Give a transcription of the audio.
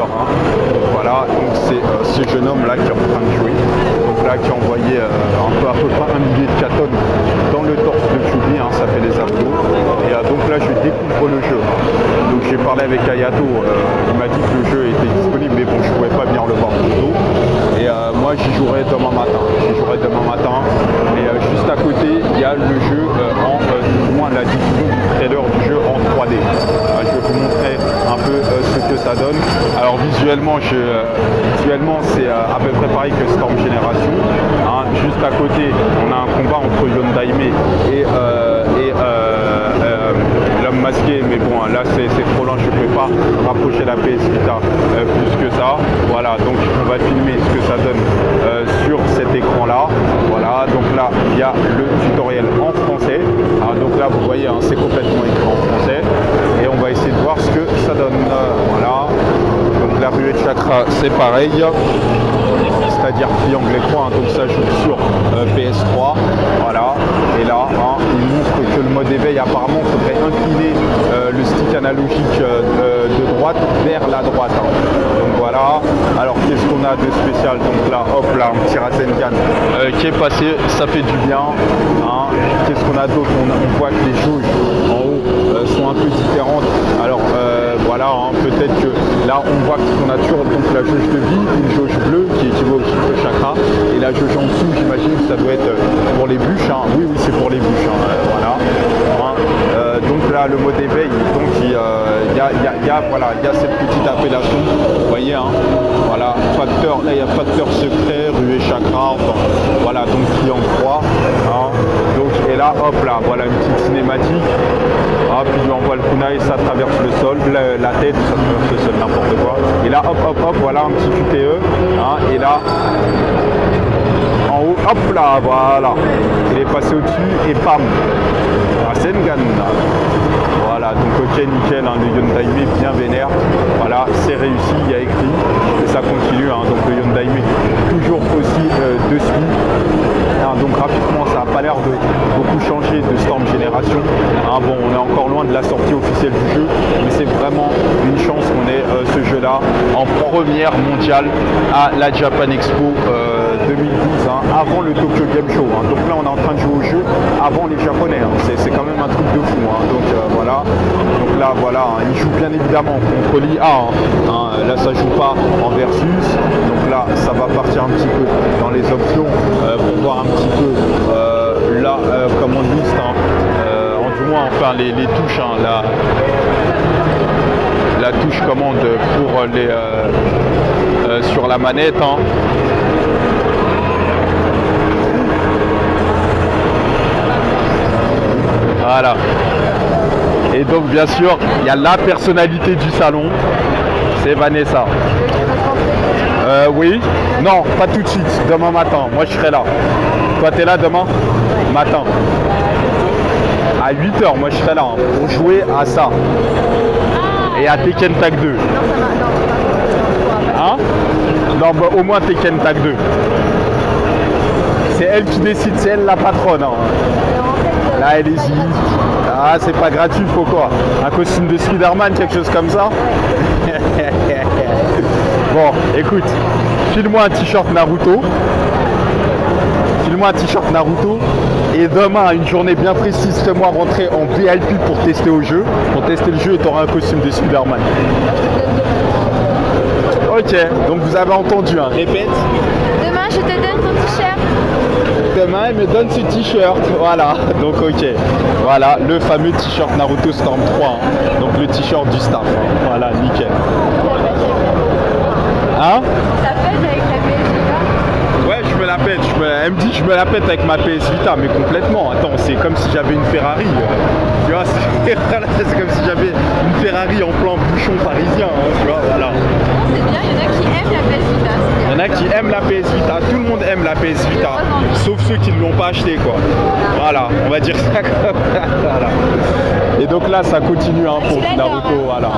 joueur. Hein. Donc voilà, c'est ce jeune homme là qui est en train de jouer. Donc là qui a envoyé à peu près 1 millier de catones dans le torse de Chubby, hein, ça fait les abdos. Et donc là je découvre le jeu. Donc j'ai parlé avec Ayato, il m'a dit que le jeu était disponible, mais bon je pouvais pas venir le voir plus tôt. Et moi j'y jouerai demain matin. Et juste à côté il y a le jeu du moins la diffusion du trailer du jeu en 3D. Je vais vous montrer un peu ce que ça donne. Alors visuellement c'est à peu près pareil que Storm Génération. Hein. Juste à côté on a un combat entre Yondaime et l'homme masqué, mais bon là c'est trop loin, je ne peux pas rapprocher la PS Vita plus que ça. Voilà, donc on va filmer ce que ça donne sur cet écran là. Voilà, donc là il y a le tutoriel en français. Donc là vous voyez, hein, c'est complètement écrit en français. Et on va essayer de voir ce que ça donne. Voilà, donc la ruée de chakra c'est pareil. C'est-à-dire triangle écran, hein, donc ça joue sur PS3, voilà, et là hein, il montre que le mode éveil apparemment faudrait incliner le stick analogique de droite vers la droite, hein. Donc voilà, alors qu'est-ce qu'on a de spécial, donc là hop là un petit Rasengan qui est passé, ça fait du bien, hein. Qu'est-ce qu'on a d'autre, on voit que les jauges en haut sont un peu différentes, alors voilà, hein, peut-être que là on voit qu'on a toujours donc la jauge de vie, une jauge bleue qui équivaut au chakra, et la jauge en dessous j'imagine que ça doit être pour les bûches, hein. Oui c'est pour les bûches, hein. Voilà, hein. Donc là le mode éveil, donc il y a cette petite appellation, vous voyez, hein. Voilà, facteur, là il y a facteur secret, ruée chakra, enfin, voilà, donc triangle 3, hein. Donc, et là hop là, voilà une petite cinématique, hein, puis il envoie le kunai, ça traverse le sol, la tête, ça traverse le sol, n'importe quoi, et là hop, voilà un petit QTE, hein, et là en haut, hop là, voilà, il est passé au-dessus et bam, Rasengan. Voilà, donc ok, nickel, hein, le Yondaime bien vénère, voilà, c'est réussi, il y a écrit, et ça continue, hein, donc le Yondaime toujours aussi dessus, hein, donc rapidement ça n'a pas l'air de beaucoup changer de Storm Génération, hein, bon on est encore loin de la sortie officielle du jeu, mais c'est vraiment une chance qu'on ait ce jeu là en première mondiale à la Japan Expo 2012, hein, avant le Tokyo Game Show, hein. Donc là on est en train de jouer au jeu avant les Japonais, hein. C'est quand même un truc de fou, hein. Donc voilà, donc là voilà, hein, il joue bien évidemment contre l'IA, hein. Là ça joue pas en versus, donc là ça va partir un petit peu dans les options pour voir un petit peu là comment on liste, hein, du moins enfin les touches, hein, la touche commande pour les sur la manette, hein. Voilà. Et donc bien sûr, il y a la personnalité du salon, c'est Vanessa. Oui, non, pas tout de suite, demain matin, moi je serai là. Toi t'es là demain matin. À 8 h, moi je serai là, hein, pour jouer à ça. Et à Tekken Tag 2. Hein? Non, bah, au moins Tekken Tag 2. C'est elle qui décide, c'est elle la patronne, hein. Là, allez-y. Ah, c'est pas gratuit, faut quoi? Un costume de Spider-Man, quelque chose comme ça? Bon, écoute, file-moi un t-shirt Naruto. File-moi un t-shirt Naruto. Et demain, une journée bien précise, fais-moi rentrer en VIP pour tester au jeu. Pour tester le jeu et tu auras un costume de Spider-Man. Ok, donc vous avez entendu, hein. Répète. Demain, je te donne ton t-shirt. Demain, elle me donne ce t-shirt. Voilà, donc ok. Voilà, le fameux t-shirt Naruto Storm 3. Hein. Donc le t-shirt du staff. Hein. Voilà, nickel. Hein? Ça fait avec la PS Vita? Ouais, je me la pète. Elle me dit que je me la pète avec ma PS Vita, mais complètement. Attends, c'est comme si j'avais une Ferrari. Tu vois, c'est comme si j'avais une Ferrari en plan bouchon parisien. Hein, tu vois, voilà. C'est bien, il y en a qui aiment la PS Vita. Il y en a qui aiment la PS Vita, tout le monde aime la PS Vita, sauf ceux qui ne l'ont pas acheté, quoi. Voilà, on va dire ça comme ça. Voilà. Et donc là, ça continue, hein, pour Naruto, voilà.